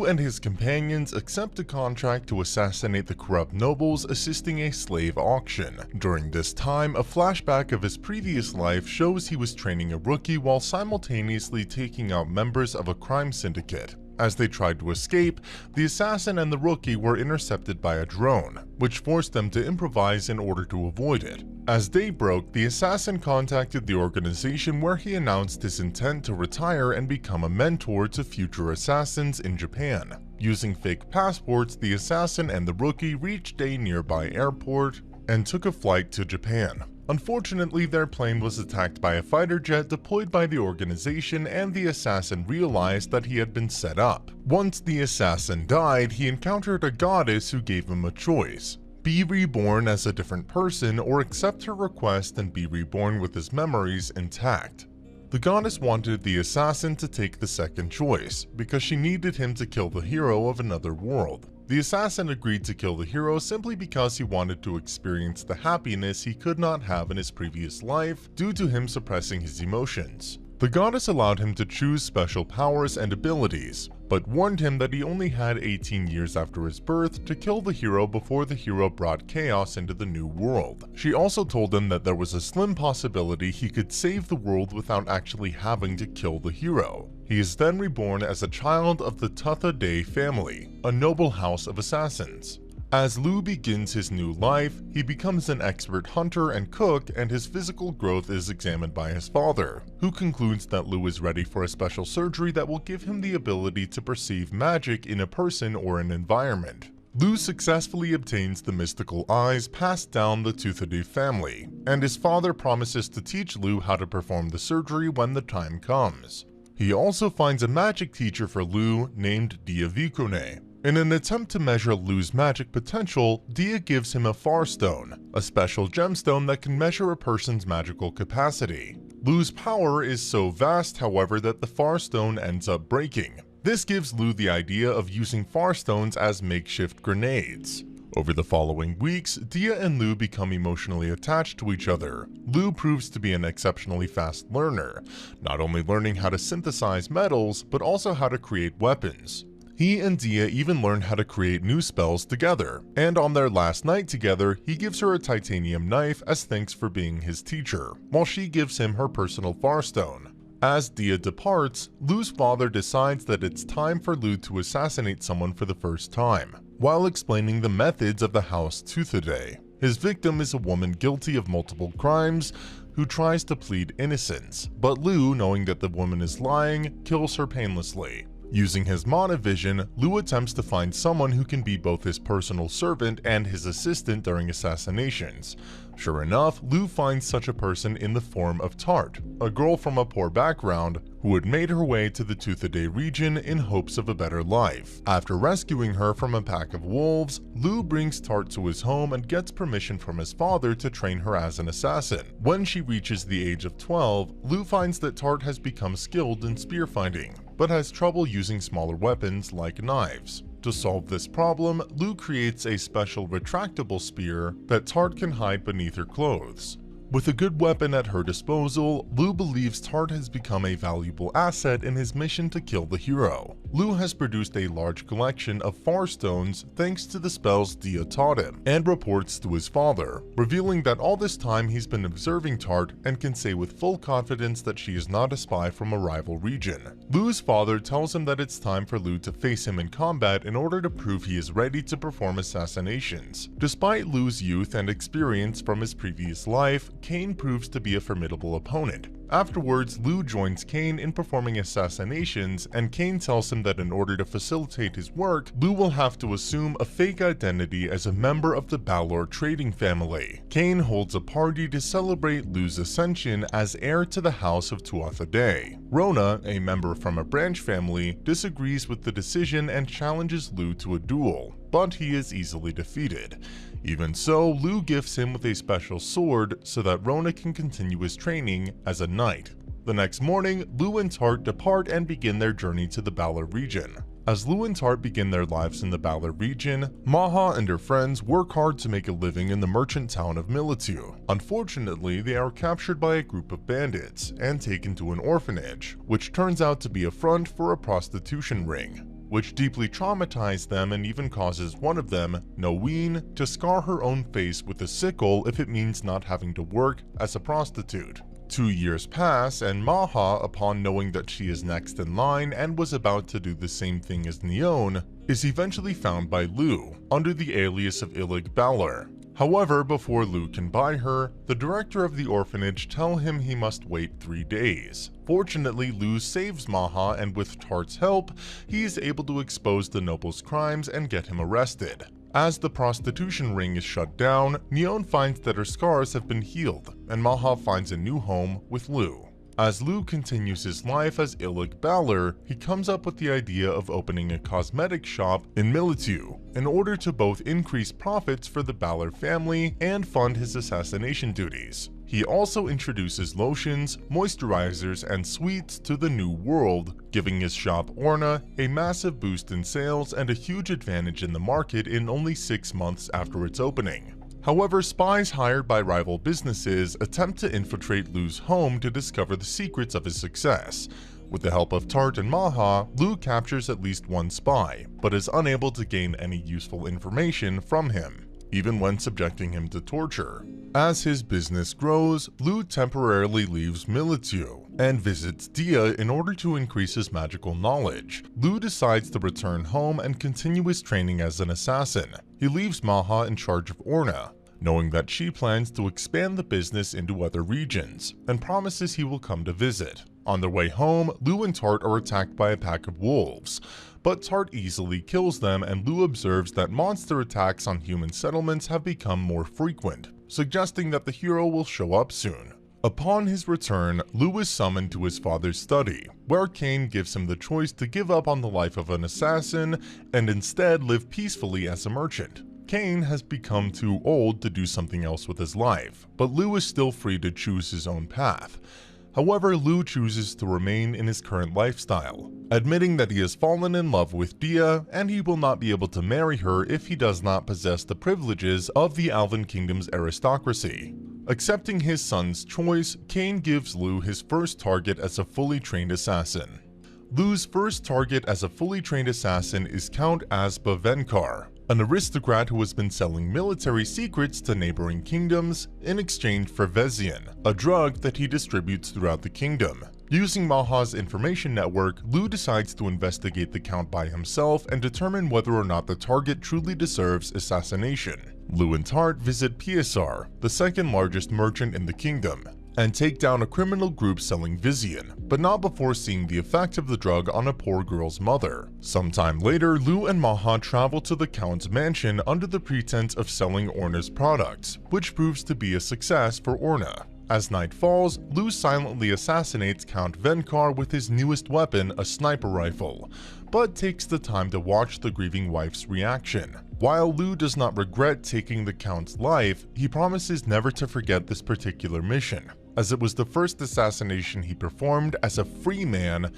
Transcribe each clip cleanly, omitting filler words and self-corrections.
Lu and his companions accept a contract to assassinate the corrupt nobles assisting a slave auction. During this time, a flashback of his previous life shows he was training a rookie while simultaneously taking out members of a crime syndicate. As they tried to escape, the assassin and the rookie were intercepted by a drone, which forced them to improvise in order to avoid it. As day broke, the assassin contacted the organization where he announced his intent to retire and become a mentor to future assassins in Japan. Using fake passports, the assassin and the rookie reached a nearby airport and took a flight to Japan. Unfortunately, their plane was attacked by a fighter jet deployed by the organization, and the assassin realized that he had been set up. Once the assassin died, he encountered a goddess who gave him a choice: be reborn as a different person or accept her request and be reborn with his memories intact. The goddess wanted the assassin to take the second choice, because she needed him to kill the hero of another world. The assassin agreed to kill the hero simply because he wanted to experience the happiness he could not have in his previous life due to him suppressing his emotions. The goddess allowed him to choose special powers and abilities, but warned him that he only had 18 years after his birth to kill the hero before the hero brought chaos into the new world. She also told him that there was a slim possibility he could save the world without actually having to kill the hero. He is then reborn as a child of the Tutha family, a noble house of assassins. As Lu begins his new life, he becomes an expert hunter and cook, and his physical growth is examined by his father, who concludes that Lu is ready for a special surgery that will give him the ability to perceive magic in a person or an environment. Lu successfully obtains the mystical eyes passed down the Tutha family, and his father promises to teach Lu how to perform the surgery when the time comes. He also finds a magic teacher for Lu named Dia Vicune. In an attempt to measure Lu's magic potential, Dia gives him a Far Stone, a special gemstone that can measure a person's magical capacity. Lu's power is so vast, however, that the Far Stone ends up breaking. This gives Lu the idea of using Far Stones as makeshift grenades. Over the following weeks, Dia and Lu become emotionally attached to each other. Lu proves to be an exceptionally fast learner, not only learning how to synthesize metals, but also how to create weapons. He and Dia even learn how to create new spells together, and on their last night together, he gives her a titanium knife as thanks for being his teacher, while she gives him her personal Far Stone. As Dia departs, Lu's father decides that it's time for Lu to assassinate someone for the first time, while explaining the methods of the House Tutha. His victim is a woman guilty of multiple crimes who tries to plead innocence, but Lu, knowing that the woman is lying, kills her painlessly. Using his monovision, Lu attempts to find someone who can be both his personal servant and his assistant during assassinations. Sure enough, Lu finds such a person in the form of Tart, a girl from a poor background who had made her way to the Tutha region in hopes of a better life. After rescuing her from a pack of wolves, Lu brings Tart to his home and gets permission from his father to train her as an assassin. When she reaches the age of 12, Lu finds that Tart has become skilled in spear finding, but has trouble using smaller weapons like knives. To solve this problem, Lu creates a special retractable spear that Tart can hide beneath her clothes. With a good weapon at her disposal, Lu believes Tart has become a valuable asset in his mission to kill the hero. Lu has produced a large collection of Far Stones thanks to the spells Dia taught him, and reports to his father, revealing that all this time he's been observing Tart and can say with full confidence that she is not a spy from a rival region. Lu's father tells him that it's time for Lu to face him in combat in order to prove he is ready to perform assassinations. Despite Lu's youth and experience from his previous life, Kane proves to be a formidable opponent. Afterwards, Lu joins Kane in performing assassinations, and Kane tells him that in order to facilitate his work, Lu will have to assume a fake identity as a member of the Balor trading family. Kane holds a party to celebrate Lu's ascension as heir to the House of Tuatha. Rona, a member from a branch family, disagrees with the decision and challenges Lu to a duel, but he is easily defeated. Even so, Lu gifts him with a special sword so that Rona can continue his training as a knight. The next morning, Lu and Tart depart and begin their journey to the Balor region. As Lu and Tart begin their lives in the Balor region, Maha and her friends work hard to make a living in the merchant town of Militu. Unfortunately, they are captured by a group of bandits and taken to an orphanage, which turns out to be a front for a prostitution ring. which deeply traumatized them and even causes one of them, Noween, to scar her own face with a sickle if it means not having to work as a prostitute. 2 years pass, and Maha, upon knowing that she is next in line and was about to do the same thing as Neon, is eventually found by Lu, under the alias of Illig Balor. However, before Lu can buy her, the director of the orphanage tells him he must wait 3 days. Fortunately, Lu saves Maha, and with Tart's help, he is able to expose the noble's crimes and get him arrested. As the prostitution ring is shut down, Neon finds that her scars have been healed, and Maha finds a new home with Lu. As Lu continues his life as Illig Balor, he comes up with the idea of opening a cosmetic shop in Militu in order to both increase profits for the Balor family and fund his assassination duties. He also introduces lotions, moisturizers, and sweets to the new world, giving his shop Orna a massive boost in sales and a huge advantage in the market in only 6 months after its opening. However, spies hired by rival businesses attempt to infiltrate Lu's home to discover the secrets of his success. With the help of Tart and Maha, Lu captures at least one spy, but is unable to gain any useful information from him, even when subjecting him to torture. As his business grows, Lu temporarily leaves Militu and visits Dia in order to increase his magical knowledge. Lu decides to return home and continue his training as an assassin. He leaves Maha in charge of Orna, knowing that she plans to expand the business into other regions, and promises he will come to visit. On their way home, Lu and Tart are attacked by a pack of wolves, but Tart easily kills them, and Lu observes that monster attacks on human settlements have become more frequent, suggesting that the hero will show up soon. Upon his return, Lu is summoned to his father's study, where Cain gives him the choice to give up on the life of an assassin and instead live peacefully as a merchant. Cain has become too old to do something else with his life, but Lu is still free to choose his own path. However, Lu chooses to remain in his current lifestyle, admitting that he has fallen in love with Dia and he will not be able to marry her if he does not possess the privileges of the Alvin Kingdom's aristocracy. Accepting his son's choice, Cain gives Lu his first target as a fully trained assassin. Lu's first target as a fully trained assassin is Count Asba Venkar, an aristocrat who has been selling military secrets to neighboring kingdoms in exchange for Vezian, a drug that he distributes throughout the kingdom. Using Maha's information network, Lu decides to investigate the Count by himself and determine whether or not the target truly deserves assassination. Lu and Tart visit PSR, the second largest merchant in the kingdom, and take down a criminal group selling Vizian, but not before seeing the effect of the drug on a poor girl's mother. Sometime later, Lu and Maha travel to the Count's mansion under the pretense of selling Orna's products, which proves to be a success for Orna. As night falls, Lu silently assassinates Count Venkar with his newest weapon, a sniper rifle, but takes the time to watch the grieving wife's reaction. While Lu does not regret taking the Count's life, he promises never to forget this particular mission, as it was the first assassination he performed as a free man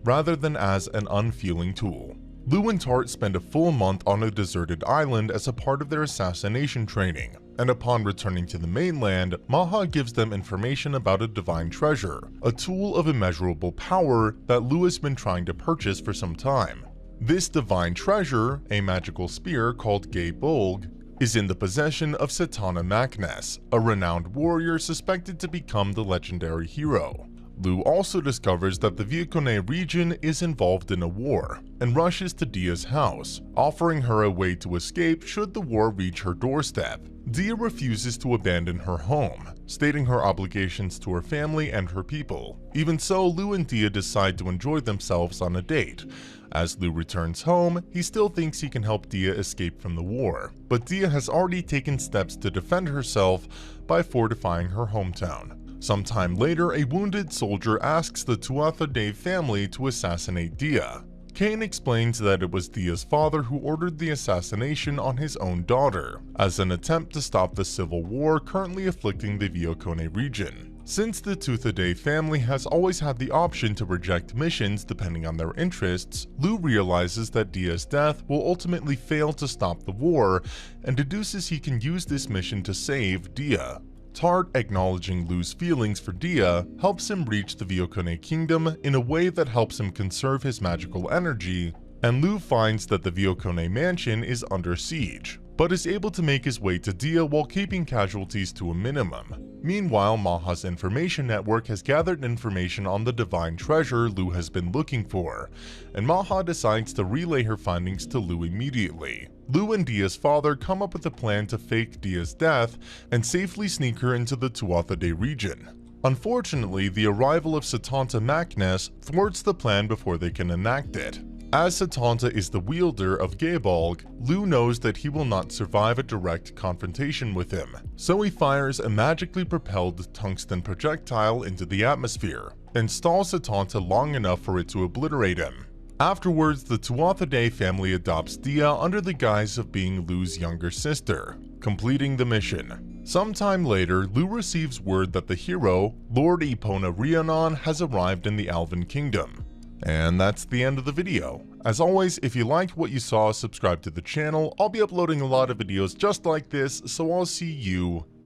rather than as an unfeeling tool. Lu and Tart spend a full month on a deserted island as a part of their assassination training, and upon returning to the mainland, Maha gives them information about a divine treasure, a tool of immeasurable power that Lu has been trying to purchase for some time. This divine treasure, a magical spear called Gay Bolg, is in the possession of Satana Maknes, a renowned warrior suspected to become the legendary hero. Lu also discovers that the Viocone region is involved in a war, and rushes to Dia's house, offering her a way to escape should the war reach her doorstep. Dia refuses to abandon her home, stating her obligations to her family and her people. Even so, Lu and Dia decide to enjoy themselves on a date. As Lu returns home, he still thinks he can help Dia escape from the war, but Dia has already taken steps to defend herself by fortifying her hometown. Sometime later, a wounded soldier asks the Tuatha Dé family to assassinate Dia. Cain explains that it was Dia's father who ordered the assassination on his own daughter, as an attempt to stop the civil war currently afflicting the Viocone region. Since the Tuatha Dé family has always had the option to reject missions depending on their interests, Lu realizes that Dia's death will ultimately fail to stop the war, and deduces he can use this mission to save Dia. Tart, acknowledging Lu's feelings for Dia, helps him reach the Viocone kingdom in a way that helps him conserve his magical energy, and Lu finds that the Viokone mansion is under siege, but is able to make his way to Dia while keeping casualties to a minimum. Meanwhile, Maha's information network has gathered information on the divine treasure Lu has been looking for, and Maha decides to relay her findings to Lu immediately. Lu and Dia's father come up with a plan to fake Dia's death and safely sneak her into the Tuatha De region. Unfortunately, the arrival of Setanta Maknes thwarts the plan before they can enact it. As Setanta is the wielder of Gebalg, Lu knows that he will not survive a direct confrontation with him, so he fires a magically propelled tungsten projectile into the atmosphere, and stalls Setanta long enough for it to obliterate him. Afterwards, the Tuatha De family adopts Dia under the guise of being Lu's younger sister, completing the mission. Sometime later, Lu receives word that the hero, Lord Epona Rhiannon, has arrived in the Alvin Kingdom. And that's the end of the video. As always, if you liked what you saw, subscribe to the channel. I'll be uploading a lot of videos just like this, so I'll see you